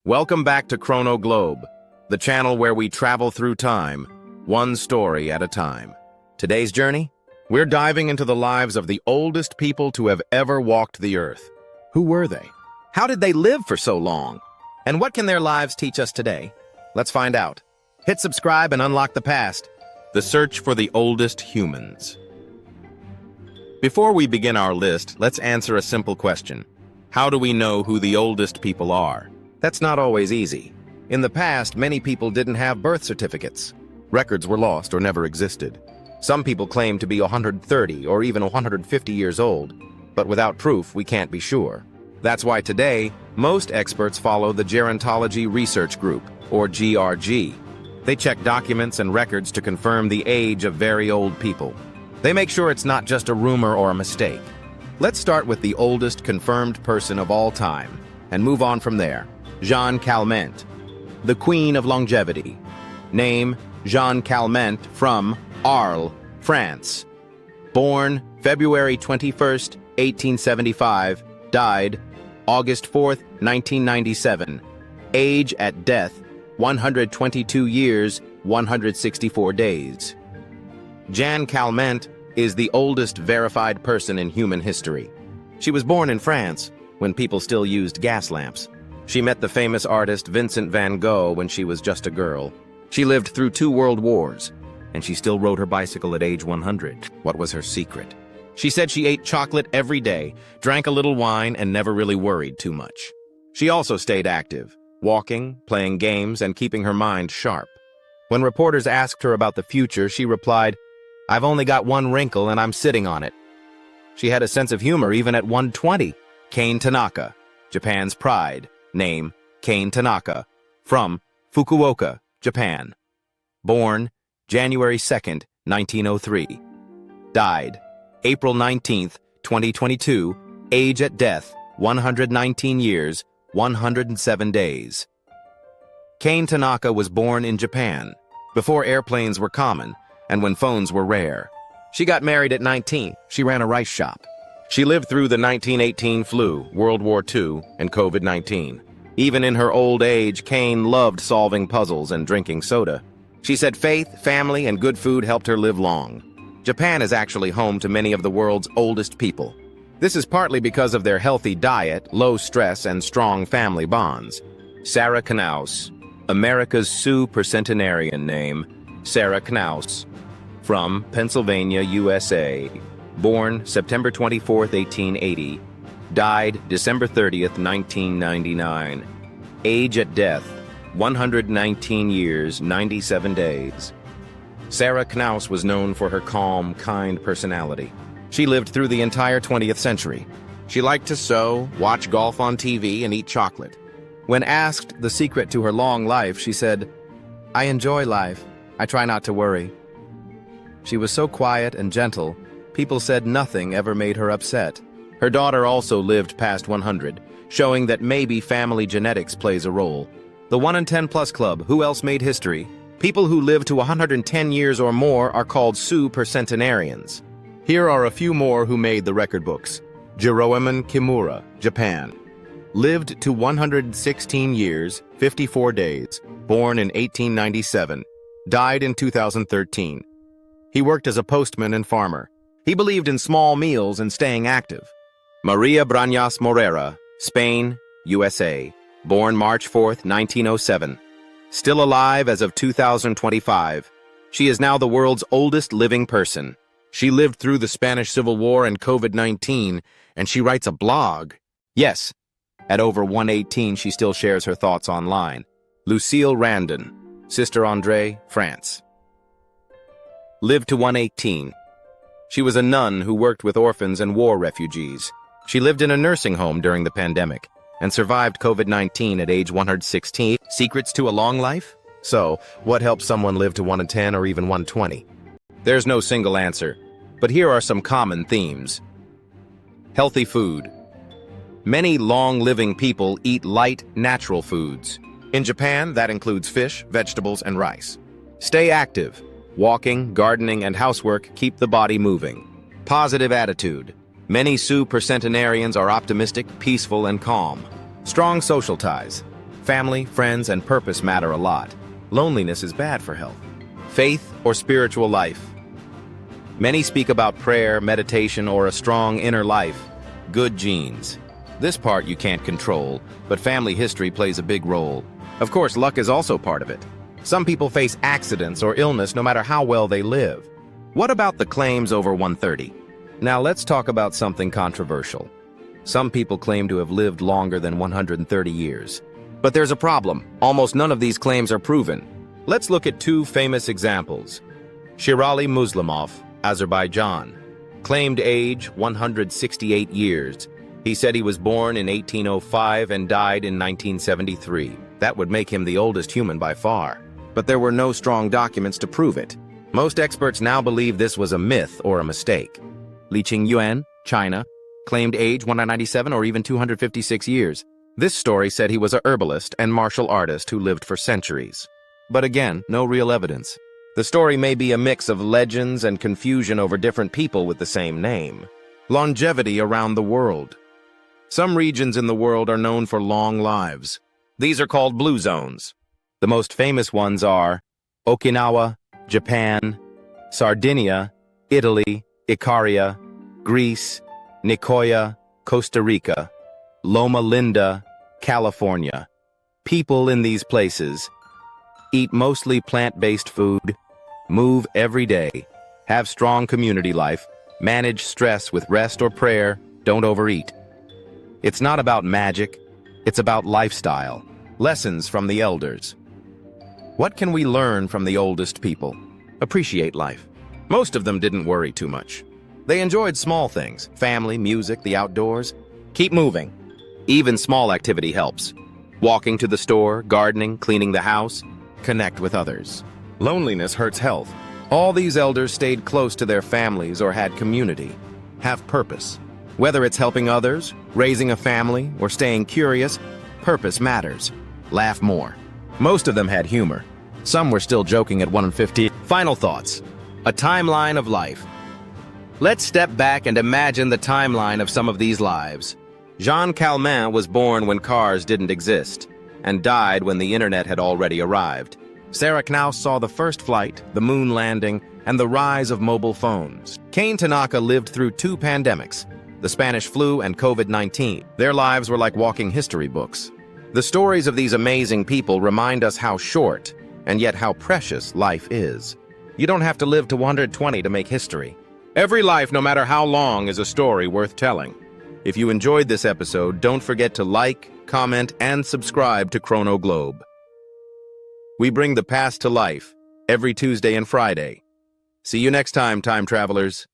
Welcome back to Chrono Globe, the channel where we travel through time, one story at a time. Today's journey? We're diving into the lives of the oldest people to have ever walked the earth. Who were they? How did they live for so long? And what can their lives teach us today? Let's find out. Hit subscribe and unlock the past. The search for the oldest humans. Before we begin our list, let's answer a simple question. How do we know who the oldest people are? That's not always easy. In the past, many people didn't have birth certificates. Records were lost or never existed. Some people claim to be 130 or even 150 years old, but without proof, we can't be sure. That's why today, most experts follow the Gerontology Research Group, or GRG. They check documents and records to confirm the age of very old people. They make sure it's not just a rumor or a mistake. Let's start with the oldest confirmed person of all time, and move on from there. Jeanne Calment, the Queen of Longevity. Name, Jeanne Calment, from Arles, France. Born February 21st, 1875, died August 4th, 1997. Age at death, 122 years, 164 days. Jeanne Calment is the oldest verified person in human history. She was born in France, when people still used gas lamps. She met the famous artist Vincent van Gogh when she was just a girl. She lived through 2 world wars, and she still rode her bicycle at age 100. What was her secret? She said she ate chocolate every day, drank a little wine, and never really worried too much. She also stayed active, walking, playing games, and keeping her mind sharp. When reporters asked her about the future, she replied, "I've only got one wrinkle and I'm sitting on it." She had a sense of humor even at 120. Kane Tanaka, Japan's pride. Name, Kane Tanaka, from Fukuoka, Japan. Born January 2nd, 1903. Died April 19th, 2022. Age at death, 119 years, 107 days. Kane Tanaka was born in Japan, before airplanes were common and when phones were rare. She got married at 19. She ran a rice shop. She lived through the 1918 flu, World War II, and COVID-19. Even in her old age, Kane loved solving puzzles and drinking soda. She said faith, family, and good food helped her live long. Japan is actually home to many of the world's oldest people. This is partly because of their healthy diet, low stress, and strong family bonds. Sarah Knauss, America's Sioux percentenarian. Name, Sarah Knauss, from Pennsylvania, USA. Born September 24th, 1880. Died December 30th, 1999. Age at death, 119 years, 97 days. Sarah Knauss was known for her calm, kind personality. She lived through the entire 20th century. She liked to sew, watch golf on TV, and eat chocolate. When asked the secret to her long life, she said, "I enjoy life. I try not to worry." She was so quiet and gentle, people said nothing ever made her upset. Her daughter also lived past 100, showing that maybe family genetics plays a role. The 1 in 10 Plus Club, who else made history? People who live to 110 years or more are called Sioux percentenarians. Here are a few more who made the record books. Jiroemon Kimura, Japan. Lived to 116 years, 54 days, born in 1897. Died in 2013. He worked as a postman and farmer. He believed in small meals and staying active. Maria Brañas Morera, Spain, USA. Born March 4th, 1907. Still alive as of 2025. She is now the world's oldest living person. She lived through the Spanish Civil War and COVID-19, and she writes a blog. Yes, at over 118, she still shares her thoughts online. Lucille Randon, Sister André, France. Lived to 118. She was a nun who worked with orphans and war refugees. She lived in a nursing home during the pandemic and survived COVID-19 at age 116. Secrets to a long life? So, what helps someone live to 110 or even 120? There's no single answer, but here are some common themes. Healthy food. Many long-living people eat light, natural foods. In Japan, that includes fish, vegetables, and rice. Stay active. Walking, gardening, and housework keep the body moving. Positive attitude. Many Sioux percentenarians are optimistic, peaceful, and calm. Strong social ties. Family, friends, and purpose matter a lot. Loneliness is bad for health. Faith or spiritual life. Many speak about prayer, meditation, or a strong inner life. Good genes. This part you can't control, but family history plays a big role. Of course, luck is also part of it. Some people face accidents or illness no matter how well they live. What about the claims over 130? Now let's talk about something controversial. Some people claim to have lived longer than 130 years. But there's a problem. Almost none of these claims are proven. Let's look at two famous examples. Sherali Muslimov, Azerbaijan, claimed age 168 years. He said he was born in 1805 and died in 1973. That would make him the oldest human by far. But there were no strong documents to prove it. Most experts now believe this was a myth or a mistake. Li Qingyuan, China, claimed age 197 or even 256 years. This story said he was a herbalist and martial artist who lived for centuries. But again, no real evidence. The story may be a mix of legends and confusion over different people with the same name. Longevity around the world. Some regions in the world are known for long lives. These are called blue zones. The most famous ones are Okinawa, Japan, Sardinia, Italy, Icaria, Greece, Nicoya, Costa Rica, Loma Linda, California. People in these places eat mostly plant-based food, move every day, have strong community life, manage stress with rest or prayer, don't overeat. It's not about magic, it's about lifestyle, lessons from the elders. What can we learn from the oldest people? Appreciate life. Most of them didn't worry too much. They enjoyed small things, family, music, the outdoors. Keep moving. Even small activity helps. Walking to the store, gardening, cleaning the house. Connect with others. Loneliness hurts health. All these elders stayed close to their families or had community. Have purpose. Whether it's helping others, raising a family, or staying curious, purpose matters. Laugh more. Most of them had humor. Some were still joking at 150. Final thoughts. A timeline of life. Let's step back and imagine the timeline of some of these lives. Jeanne Calment was born when cars didn't exist, and died when the internet had already arrived. Sarah Knauss saw the first flight, the moon landing, and the rise of mobile phones. Kane Tanaka lived through two pandemics, the Spanish flu and COVID-19. Their lives were like walking history books. The stories of these amazing people remind us how short, and yet how precious, life is. You don't have to live to 120 to make history. Every life, no matter how long, is a story worth telling. If you enjoyed this episode, don't forget to like, comment, and subscribe to Chrono Globe. We bring the past to life every Tuesday and Friday. See you next time, time travelers.